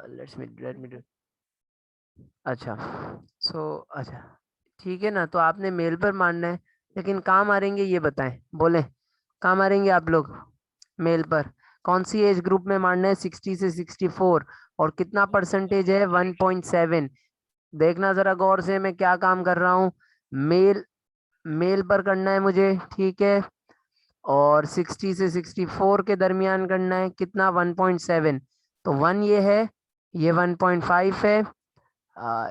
Let me do. अच्छा, अच्छा ठीक है ना, तो आपने मेल पर मारना है, लेकिन कहाँ मारेंगे ये बताएं, बोले कहाँ मारेंगे आप लोग मेल पर? कौन सी एज ग्रुप में मारना है? 60 से 64। और कितना परसेंटेज है? 1.7। देखना जरा गौर से, मैं क्या काम कर रहा हूँ। मेल मेल पर करना है मुझे, ठीक है। और 60 से 64 के दरमियान करना है, कितना? 1.7। तो 1 ये है, ये 1.5 है, आ,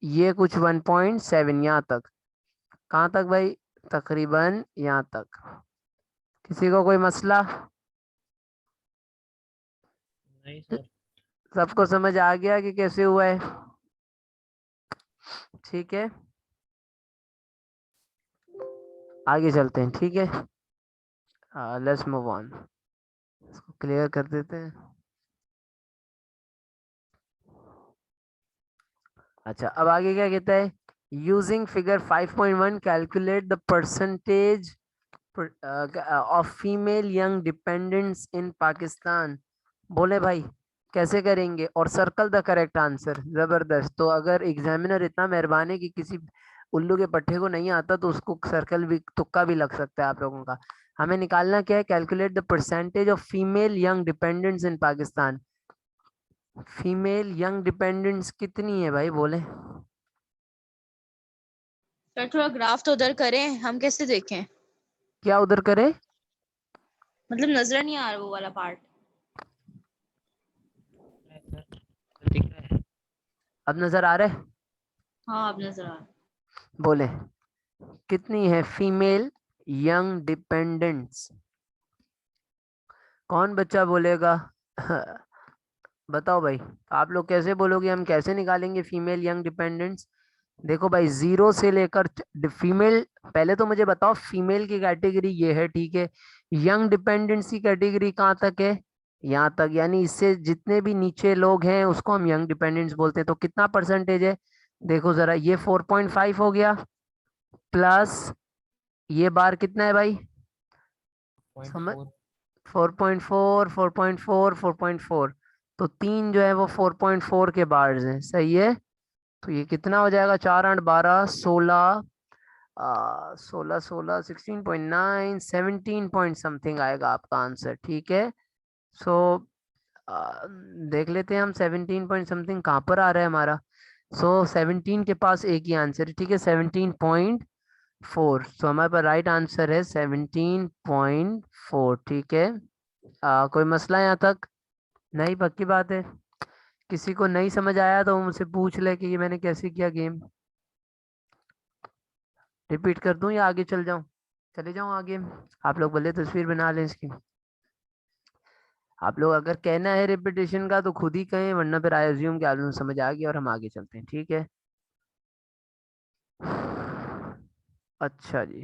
ये कुछ 1.7 यहाँ तक। कहाँ तक भाई? तकरीबन यहाँ तक। किसी को कोई मसला? नहीं सर। सबको समझ आ गया कि कैसे हुआ है? ठीक है, आगे चलते हैं, ठीक है। लेट्स मूव ऑन, इसको क्लियर कर देते हैं। अच्छा, अब आगे क्या कहता है? Using figure 5.1 calculate the percentage of female young dependents in Pakistan. बोले भाई कैसे करेंगे? और सर्कल द करेक्ट आंसर। जबरदस्त। तो अगर एग्जामिनर इतना मेहरबान है कि किसी उल्लू के पट्टे को नहीं आता तो उसको सर्कल भी, तुक्का भी लग सकता है आप लोगों का। हमें निकालना क्या है? Calculate the percentage of female young dependents in Pakistan. Female young dependents कितनी है भाई, बोले? सर थोड़ा ग्राफ तो उधर करें, हम कैसे देखें? क्या उधर करे? मतलब नजर नहीं आ रहा वो वाला पार्ट। दिख रहा है। अब नजर आ रहा है? हाँ अब नजर आ रहा। बोले कितनी है फीमेल यंग डिपेंडेंट्स? कौन बच्चा बोलेगा? बताओ भाई, आप लोग कैसे बोलोगे? हम कैसे निकालेंगे फीमेल यंग डिपेंडेंट्स? देखो भाई, जीरो से लेकर फीमेल, पहले तो मुझे बताओ फीमेल की कैटेगरी ये है, ठीक है। यंग डिपेंडेंट्स की कैटेगरी कहाँ तक है? यहाँ तक, यानी इससे जितने भी नीचे लोग हैं उसको हम यंग डिपेंडेंट्स बोलते हैं। तो कितना परसेंटेज है? देखो जरा, ये 4.5 हो गया, प्लस ये बार कितना है भाई? पॉइंट समझ, फोर 4.4, 4.4, 4.4। तो तीन जो है वो 4.4 के बार्स हैं, सही है। तो ये कितना हो जाएगा? 4 8 12 16, 16 16 16.9 17 पॉइंट समथिंग आएगा आपका आंसर, ठीक है। सो देख लेते हैं हम 17 पॉइंट समथिंग कहाँ पर आ रहा है हमारा। 17 के पास एक ही आंसर है, ठीक है, 17.4। सो हमारे पास राइट आंसर है 17.4, ठीक है। कोई मसला यहाँ तक? नहीं, पक्की बात है। किसी को नहीं समझ आया तो मुझसे पूछ ले कि ये मैंने कैसे किया गेम। रिपीट कर दूं या आगे चल जाऊं? चले जाऊं आगे? आप लोग भले तस्वीर बना लें इसकी। आप लोग अगर कहना है रिपीटेशन का तो खुद ही कहें, वरना फिर आई अज्यूम कि आप लोगों को समझ आ गया और हम आगे चलते हैं, ठीक है। अच्छा जी,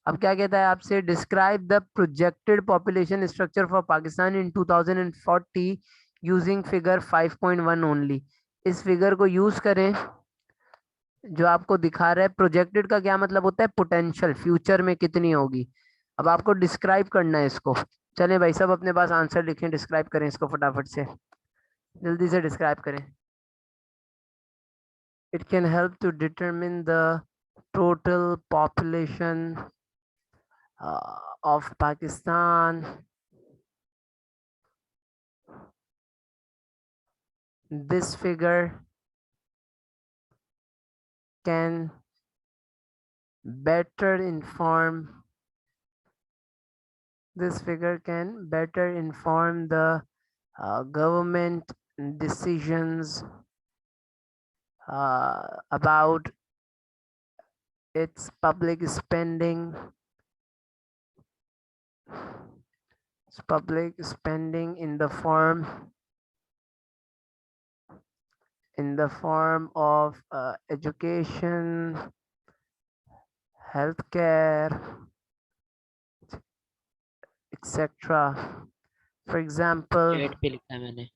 अब क्या कहता है आपसे? Describe the projected population structure for Pakistan in 2040 using figure 5.1 only. इस फिगर को यूज करें जो आपको दिखा रहा है। प्रोजेक्टेड का क्या मतलब होता है? पोटेंशियल, फ्यूचर में कितनी होगी। अब आपको डिस्क्राइब करना है इसको। चलें भाई, सब अपने पास आंसर लिखें, डिस्क्राइब करें इसको फटाफट से, जल्दी से डिस्क्राइब करें। It can help to determine the total population of Pakistan. This figure can better inform the government decisions about its public spending in the form of education, healthcare, etc. For example, chat पे लिखा है मैंने।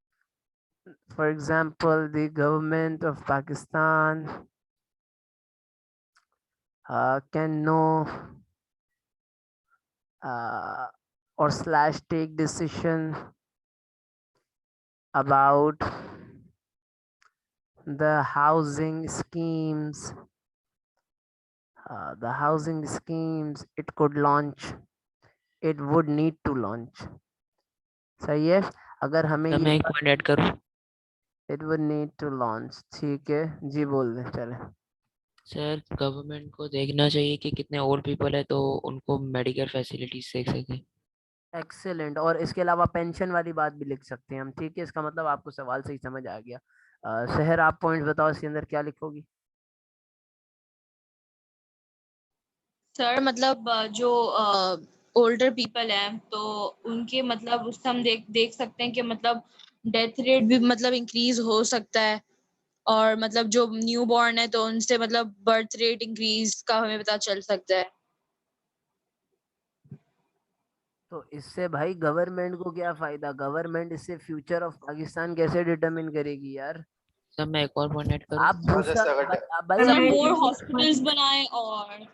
the government of Pakistan can know or slash take decision about the housing schemes, the housing schemes it could launch, it would need to launch. सही है, अगर हमें sir ये मैं एक पॉइंट ऐड करूं? it would need to launch, ठीक है जी, बोल दें चले। सर गवर्नमेंट को देखना चाहिए कि कितने ओल्ड पीपल है तो उनको मेडिकल फैसिलिटीज दे सके। एक्सेलेंट, और इसके अलावा पेंशन वाली बात भी लिख सकते हैं हम, ठीक है, इसका मतलब आपको सवाल सही समझ आ गया। शहर, आप पॉइंट बताओ इसके अंदर क्या लिखोगी? सर मतलब जो ओल्डर पीपल हैं तो उनके मतलब उससे हम देख सकते हैं कि मतलब डेथ रेट भी मतलब इंक्रीज हो सकता है, और मतलब जो न्यू बॉर्न है तो उनसे मतलब बर्थ रेट इंक्रीज का हमें पता चल सकता है। तो इससे भाई गवर्नमेंट को क्या फायदा? गवर्नमेंट इससे फ्यूचर ऑफ पाकिस्तान कैसे डिटरमिन करेगी यार? सर मैं एक और पॉइंट ऐड करूं? आप भूसा भाई सर आप मोर हॉस्पिटल्स बनाए और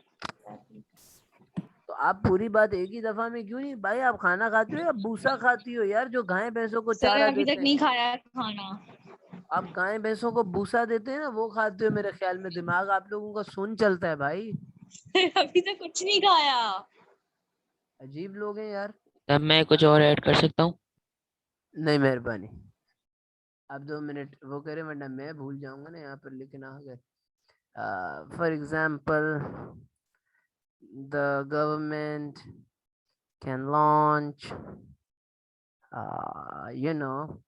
तो आप पूरी बात एक ही दफा में क्यों नहीं भाई? आप खाना खाते हो या भूसा खाती हो यार, जो गाय भैंसों को सर चारा अभी तक देते हैं? नहीं खाया खाना। आप गाय भैंसों को भूसा देते हैं ना, वो खाते हो मेरे ख्याल में। दिमाग आप लोगों का सुन चलता है भाई, अभी तक कुछ नहीं खाया। अजीब लोग हैं यार। सर मैं कुछ और ऐड कर सकता हूं? नहीं, मेहरबानी, आप 2 मिनट वो करें वरना मैं भूल जाऊंगा ना यहाँ पर लिखना। अगर for example the government can launch you know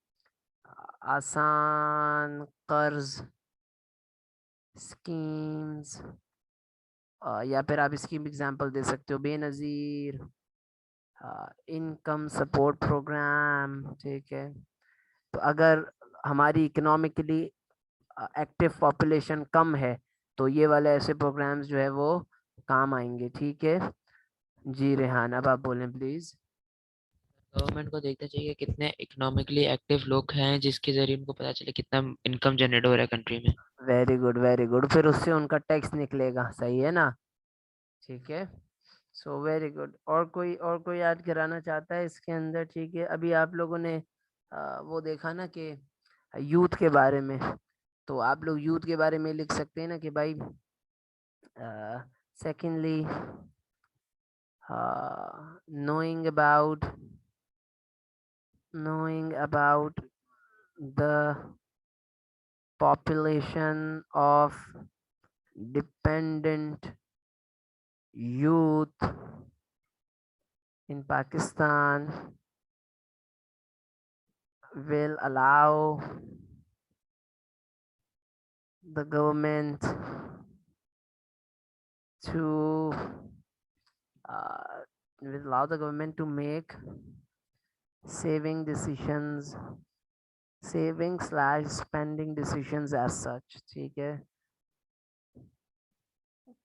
आसान कर्ज स्कीम्स, या फिर आप इसकी एग्जांपल दे सकते हो बेनज़ीर इनकम सपोर्ट प्रोग्राम, ठीक है। तो अगर हमारी इकोनॉमिकली एक्टिव पॉपुलेशन कम है तो ये वाले ऐसे प्रोग्राम्स जो है वो काम आएंगे, ठीक है जी। रेहान, अब आप बोलें प्लीज। गवर्नमेंट को देखना चाहिए कितने इकोनॉमिकली एक्टिव लोग हैं जिसके जरिए उनको पता चले कितना इनकम जनरेट हो रहा है कंट्री में। वेरी गुड, वेरी गुड, फिर उससे उनका टैक्स निकलेगा, सही है ना? ठीक है, सो वेरी गुड। और कोई याद कराना चाहता है इसके अंदर? ठीक है, अभी आप लोगों ने वो देखा ना कि यूथ के बारे में, तो आप लोग यूथ के बारे में लिख सकते हैं ना कि भाई secondly knowing about the population of dependent youth in Pakistan will allow the government to make saving/spending decisions as such, ठीक है।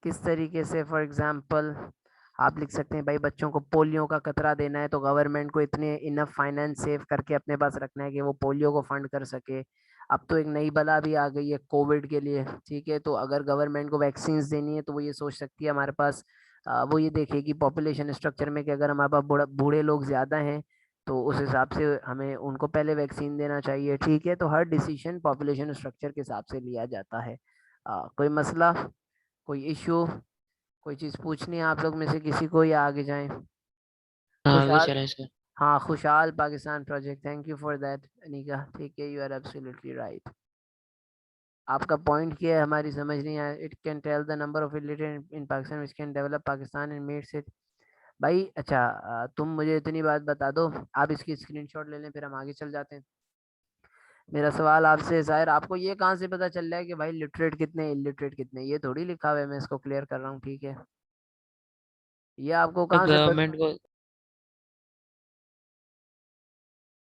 किस तरीके से? फॉर एग्जांपल आप लिख सकते हैं भाई बच्चों को पोलियो का खतरा देना है तो गवर्नमेंट को इतने इनफ फाइनेंस सेव करके अपने पास रखना है कि वो पोलियो को फंड कर सके। अब तो एक नई बला भी आ गई है कोविड के लिए, ठीक है, तो अगर गवर्नमेंट को वैक्सीन देनी है तो वो ये सोच सकती है हमारे पास वो ये देखेगी पॉपुलेशन स्ट्रक्चर में कि अगर हमारे पास बूढ़े लोग ज़्यादा हैं तो उस हिसाब से हमें उनको पहले वैक्सीन देना चाहिए, ठीक है। तो हर डिसीजन पॉपुलेशन स्ट्रक्चर के हिसाब से लिया जाता है। कोई मसला, कोई इशू, कोई चीज़ पूछनी है आप लोग में से किसी को, या आगे जाएं? आगे खुशहाल, चलें सर। हाँ, खुशहाल Pakistan project, thank you for that Anika, ठीक है, यू आर एब्सोल्युटली राइट। आपका पॉइंट क्या है हमारी समझ नहीं आया? It can tell the number of illiterate in Pakistan which can develop Pakistan and makes it. भाई अच्छा, तुम मुझे इतनी बात बता दो, आप इसकी स्क्रीनशॉट ले लें फिर हम आगे चल जाते हैं। मेरा सवाल आपसे जाहिर, आपको ये कहाँ से पता चल रहा है कि भाई लिटरेट कितने इलिटरेट कितने? ये थोड़ी लिखा हुआ है, मैं इसको क्लियर कर रहा हूँ, ठीक है। ये आपको तो कहाँ से पता? गवर्नमेंट को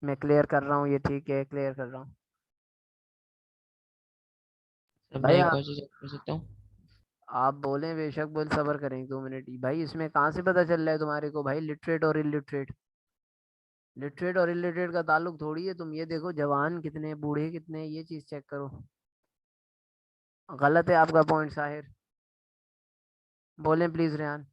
मैं क्लियर कर रहा हूँ ये, ठीक है, क्लियर कर रहा हूँ। सर मैं भाई एक और चीज ऐड कर सकता हूँ? आप बोलें, बेशक बोल, सबर करें 2 मिनट ही भाई। इसमें कहाँ से पता चल रहा है तुम्हारे को भाई लिटरेट और इलिटरेट? लिटरेट और इलिटरेट का ताल्लुक थोड़ी है। तुम ये देखो जवान कितने, बूढ़े कितने, ये चीज चेक करो। गलत है आपका पॉइंट साहिर, बोलें प्लीज रेहान।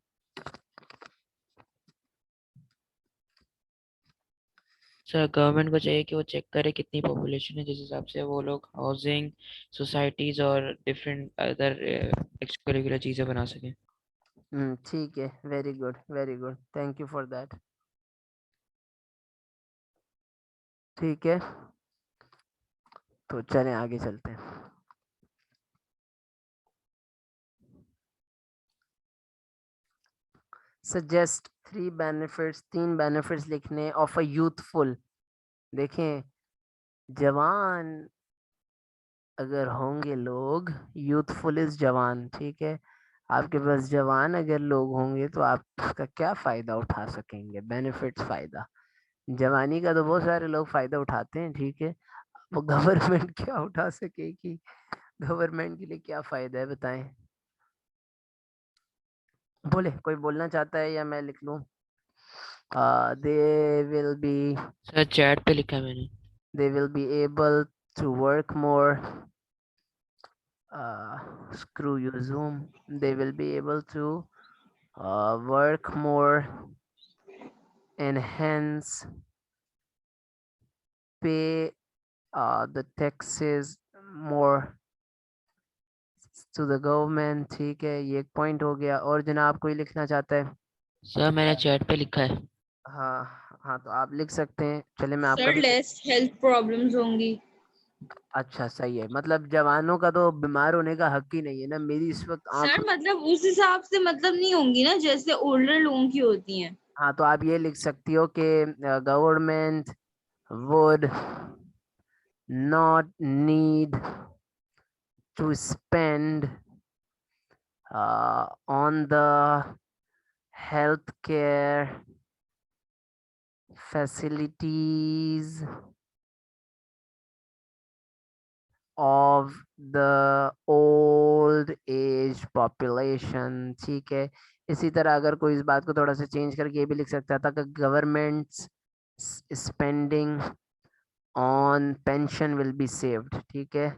सर गवर्नमेंट को चाहिए कि वो चेक करे कितनी पॉपुलेशन है, जिस हिसाब से वो लोग हाउसिंग, सोसाइटीज और डिफरेंट अदर एक्स्ट्रा करिकुलर चीजें बना सकें। ठीक है, very good, thank you for that. ठीक है, तो चलें आगे चलते हैं। सजेस्ट 3 बेनिफिट्स लिखने ऑफ अ यूथफुल। देखें, जवान अगर होंगे लोग, यूथफुल इज जवान, ठीक है। आपके पास जवान अगर लोग होंगे तो आप उसका क्या फायदा उठा सकेंगे, बेनिफिट्स, फायदा। जवानी का तो बहुत सारे लोग फायदा उठाते हैं, ठीक है। वो गवर्नमेंट क्या उठा सकेगी, गवर्नमेंट के लिए क्या फायदा है बताएं। बोले, कोई बोलना चाहता है या मैं लिख लूं? They will be sir chat पे लिखा है मैंने। they will be able to work more. Screw you Zoom. They will be able to work more and hence pay the taxes more to the government। ठीक है, ये एक point हो गया। और जनाब कोई लिखना चाहता है? सर मैंने चैट पे लिखा है। हाँ हाँ, तो आप लिख सकते हैं। चले मैं आपका सर भी लेस हेल्थ प्रॉब्लम्स होंगी। अच्छा सही है, मतलब जवानों का तो बीमार होने का हक ही नहीं है ना। मेरी इस वक्त आंख, सर मतलब उस हिसाब से मतलब नहीं होंगी ना जैसे ओल्डर लोगों की होती हैं। हाँ तो आप ये लिख सकती हो कि government would not need to spend on the healthcare facilities of the old age population। ठीक है, इसी तरह अगर कोई इस बात को थोड़ा सा चेंज करके ये भी लिख सकता था कि government spending on pension will be saved. ठीक है,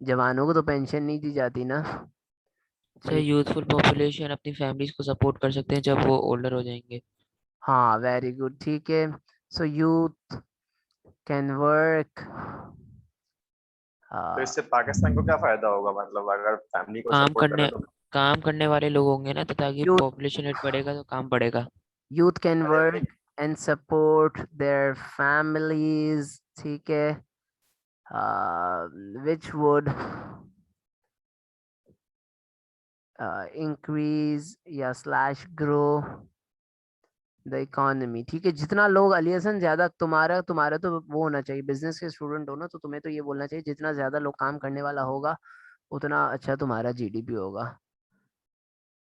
जवानों को तो पेंशन नहीं दी जाती ना। सर यूथफुल पॉपुलेशन अपनी फैमिलीज को सपोर्ट कर सकते हैं जब वो ओल्डर हो जाएंगे। हाँ वेरी गुड, ठीक है। सो यूथ कैन वर्क। तो इससे पाकिस्तान को क्या फायदा होगा, मतलब अगर फैमिली को सपोर्ट करे तो? काम करने वाले लोग होंगे ना, तो ताकि यूथ पॉपुलेशन रेट बढ़ेगा तो काम बढ़ेगा। यूथ कैन अरे work and support their families. ठीक है, विच वुड इंक्रीज या स्लैश ग्रो द इकोनॉमी। ठीक है, जितना लोग, अली हसन, ज्यादा तुम्हारा तुम्हारा तो वो होना चाहिए, बिजनेस के स्टूडेंट हो ना, तो तुम्हें तो ये बोलना चाहिए जितना ज्यादा लोग काम करने वाला होगा उतना अच्छा तुम्हारा जीडीपी होगा।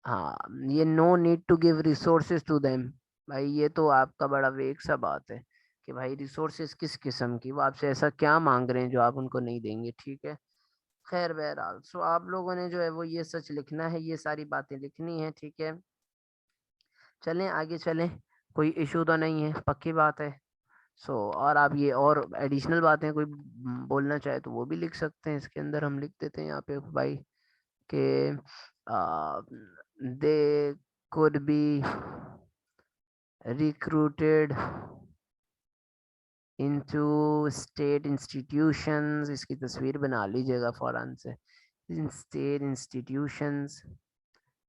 हाँ, ये no need to give resources to them. भाई ये तो आपका बड़ा वेग सा बात है कि भाई रिसोर्सेज किस किस्म की, वो आपसे ऐसा क्या मांग रहे हैं जो आप उनको नहीं देंगे। ठीक है, खैर बहरहाल, सो आप लोगों ने जो है वो ये सच लिखना है, ये सारी बातें लिखनी है। ठीक है, चलें आगे चलें, कोई इशू तो नहीं है, पक्की बात है। सो और आप ये और एडिशनल बातें कोई बोलना चाहे तो वो भी लिख सकते हैं इसके अंदर। हम लिख देते हैं यहाँ पे भाई के दे could be recruited into state institutions। इसकी तस्वीर बना लीजिएगा फौरन से। in state institutions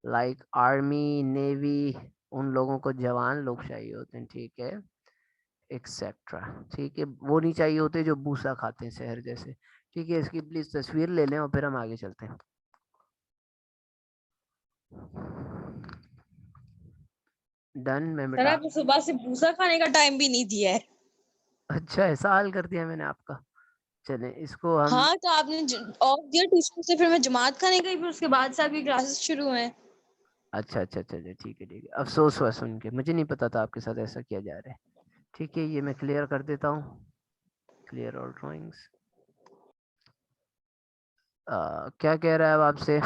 like army, navy, उन लोगों को जवान लोग चाहिए होते हैं, ठीक है, एक्सेट्रा। ठीक है, वो नहीं चाहिए होते जो भूसा खाते हैं शहर जैसे। ठीक है, इसकी प्लीज तस्वीर ले लें और फिर हम आगे चलते हैं। डन, मैं सर मिटा। आपने सुबह से भूसा खाने का टाइम भी नहीं दिया है। अच्छा, ऐसा हाल कर दिया मैंने आपका। चले इसको हम, हाँ तो आपने ऑफ दिया ट्यूशन से, फिर मैं जमात खाने गई, फिर उसके बाद से आपकी क्लासेस शुरू हुए हैं। अच्छा अच्छा अच्छा अच्छा, ठीक है ठीक है, अफसोस हुआ सुन के, मुझे नहीं पता था आपके साथ ऐसा किया जा रहा है। ठीक है, ये मैं क्लियर कर देता हूँ, क्लियर ऑल ड्राइंग्स। क्या कह रहा है अब आपसे?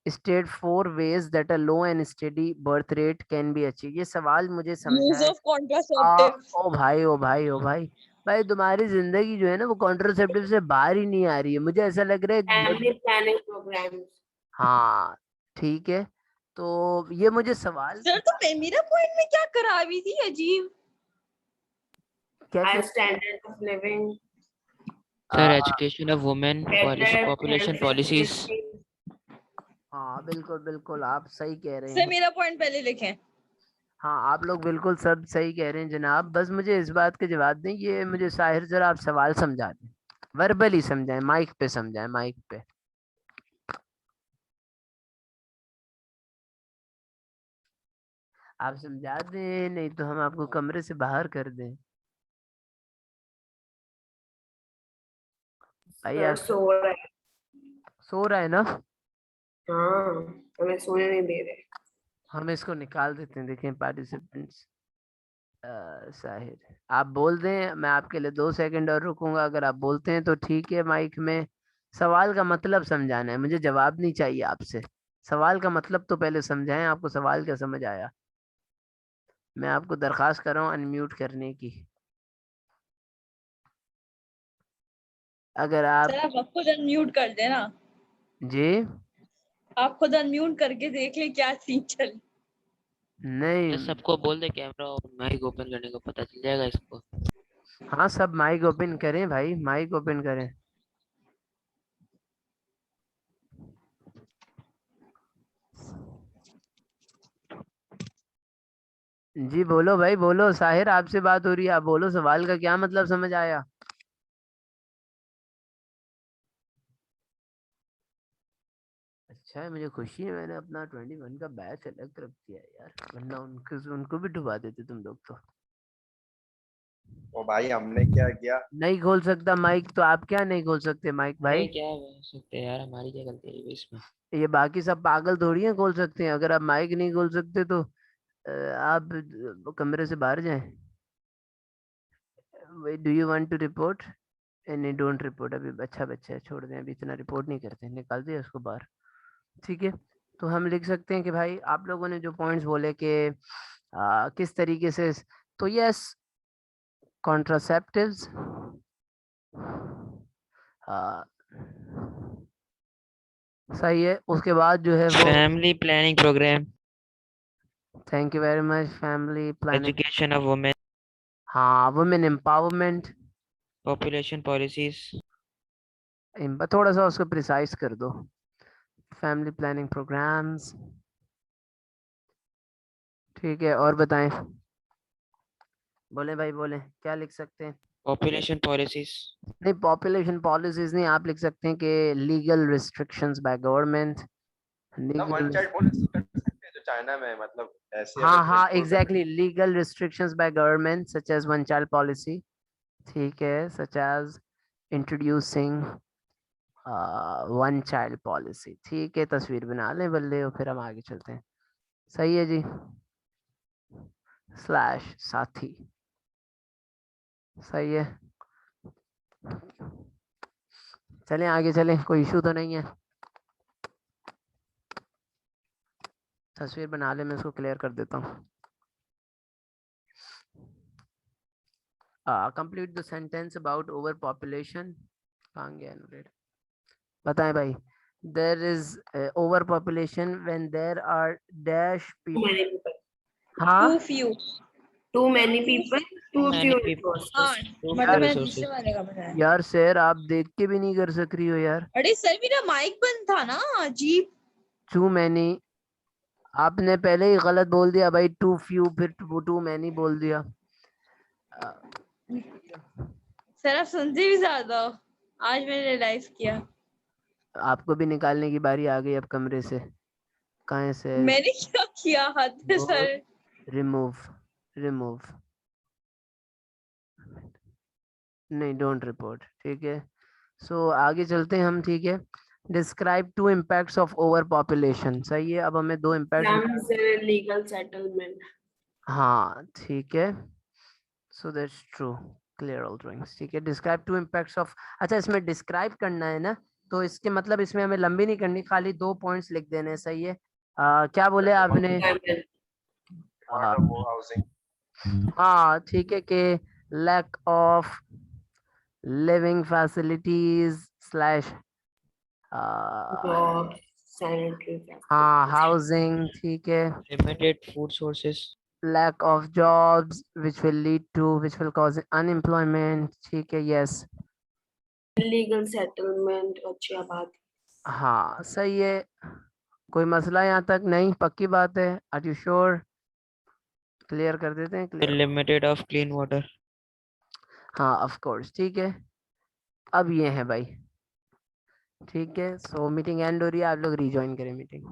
State 4 ways that a low and steady birth rate can be achieved। ये सवाल मुझे समझा यूज है। Of contraceptive. ओ भाई ओ भाई ओ भाई, भाई तुम्हारी जिंदगी जो है ना वो कॉन्ट्रासेप्टिव से बाहर ही नहीं आ रही है, मुझे ऐसा लग रहा है फैमिली प्लानिंग प्रोग्राम्स। हाँ ठीक है, तो ये मुझे सवाल सर तो मेरा पॉइंट में क्या खराबी थी, अजीब। क्या higher क्या standard of living, Sir, uh, education of women, better population health policies. facilities. हाँ बिल्कुल बिल्कुल आप सही कह रहे सर हैं। मेरा पॉइंट पहले लिखें। हाँ आप लोग बिल्कुल सब सही कह रहे हैं जनाब, बस मुझे इस बात के जवाब दें, ये मुझे साहिर जरा आप सवाल समझा दें, वर्बली समझाएं, माइक पे समझाएं, माइक पे। आप समझा दें, नहीं तो हम आपको कमरे से बाहर कर दें। भाई सर आप सो रहा है। सो रहा है ना, हाँ, हमें सोने नहीं दे रहे। हम इसको निकाल देते हैं। देखें पार्टिसिपेंट्स, साहिर आप बोल दें, मैं आपके लिए 2 सेकंड और रुकूंगा, अगर आप बोलते हैं तो ठीक है। माइक में सवाल का मतलब समझाना है, मुझे जवाब नहीं चाहिए आपसे, सवाल का मतलब तो पहले समझाएं, आपको सवाल क्या समझ आया। मैं आपको दरख्वास्त कर रहा हूँ अनम्यूट करने की। अगर आप सर आप खुद अनम्यूट कर देना, जी आप खुद अनम्यूट करके देख ले क्या सीन चल। नहीं, तो सबको बोल दे कैमरा और माइक ओपन करने को, पता चल जाएगा इसको। हाँ सब माइक ओपन करें भाई, माइक ओपन करें। जी बोलो भाई बोलो, साहिर आपसे बात हो रही है, आप बोलो सवाल का क्या मतलब समझ आया। अच्छा है, मुझे खुशी है मैंने अपना 21 का बैच अलग रख दिया है यार, वरना उनको भी डुबा देते तुम लोग तो। ओ भाई हमने क्या किया? नहीं खोल सकता माइक तो आप क्या नहीं खोल सकते माइक भाई? नहीं क्या बोल सकते हैं यार, हमारी क्या गलती है इसमें। ये बाकी सब पागल थोड़ी है खोल सकते हैं, अगर आप माइक नहीं खोल सकते तो आप कमरे से बाहर जाएं। Do you want to report? नहीं डोंट रिपोर्ट, अभी अच्छा बच्चा है, छोड़ दें, अभी इतना रिपोर्ट नहीं करते, निकाल दिया उसको बाहर। ठीक है, तो हम लिख सकते हैं कि भाई आप लोगों ने जो पॉइंट्स बोले कि किस तरीके से, तो यस कॉन्ट्रासेप्टिव्स, सही है। उसके बाद जो है वो, family planning program, thank you very much, family planning, education of women, हाँ वुमेन एम्पावरमेंट, पॉपुलेशन पॉलिसीज। थोड़ा सा उसको प्रिसाइज कर दो, फैमिली प्लानिंग प्रोग्राम्स। ठीक है और बताएं, बोले भाई बोले, क्या लिख सकते हैं? Population policies. नहीं पॉपुलेशन पॉलिसीज नहीं, आप लिख सकते हैं कि लीगल रिस्ट्रिक्शंस बाय गवर्नमेंट, ना वन लीगल, चाइल्ड पॉलिसी कर सकते हैं जो चाइना में है, मतलब ऐसे हाँ अगर हाँ इम्पोर्ट करने। Exactly, legal restrictions by government such as one child policy. ठीक है, such as introducing one child policy. ठीक है, तस्वीर बना लें बल्ले, और फिर हम आगे चलते हैं। सही है जी, स्लैश साथी, सही है। चलें आगे चलें, कोई इशू तो नहीं है। तस्वीर बना ले, मैं इसको क्लियर कर देता हूँ। Complete the sentence about over population. बताएं भाई, there is over population when there are dash Too पीपल। many people. हाँ too few. Too many people, too many few people, resources. too मतलब few मैंने resources. दूसरे वाले का बताया। यार सर आप देख के भी नहीं कर सक रही हो यार। अरे सर मेरा माइक बंद था ना, अजीब। टू मैनी, आपने पहले ही गलत बोल दिया भाई, टू फ्यू, फिर टू मैनी बोल दिया। सर आप सुनते भी ज्यादा हो। आज मैंने रियलाइज किया। आपको भी निकालने की बारी आ गई अब कमरे से। कहाँ से? मैंने क्या किया हद है सर। रिमूव, रिमूव, नहीं डोंट रिपोर्ट। ठीक है, सो आगे चलते हैं हम। ठीक है, describe two impacts of over population. सही है, अब हमें 2 impacts. Slums and illegal settlement. हाँ ठीक है, so that's true, clear all drawings. ठीक है, डिस्क्राइब टू इम्पैक्ट्स ऑफ, अच्छा इसमें डिस्क्राइब करना है ना, तो इसके मतलब इसमें हमें लंबी नहीं करनी, खाली 2 पॉइंट्स लिख देने हैं। सही है, क्या बोले आपने? Employment. Demand of housing. हाँ ठीक है, कि lack of living facilities slash Jobs, sanitary हाँ facilities. हाउसिंग। ठीक है, Limited food sources. lack of jobs which will cause unemployment, ठीक है, yes, लीगल सेटलमेंट, अच्छी बात। हाँ सही है। कोई मसला यहाँ तक नहीं, पक्की बात है, आर यू श्योर? क्लियर कर देते हैं, clear, limited of clean water. हाँ ऑफ कोर्स, ठीक है। अब ये है भाई, ठीक है, सो मीटिंग एंड हो रही है, आप लोग रिज्वाइन करें मीटिंग।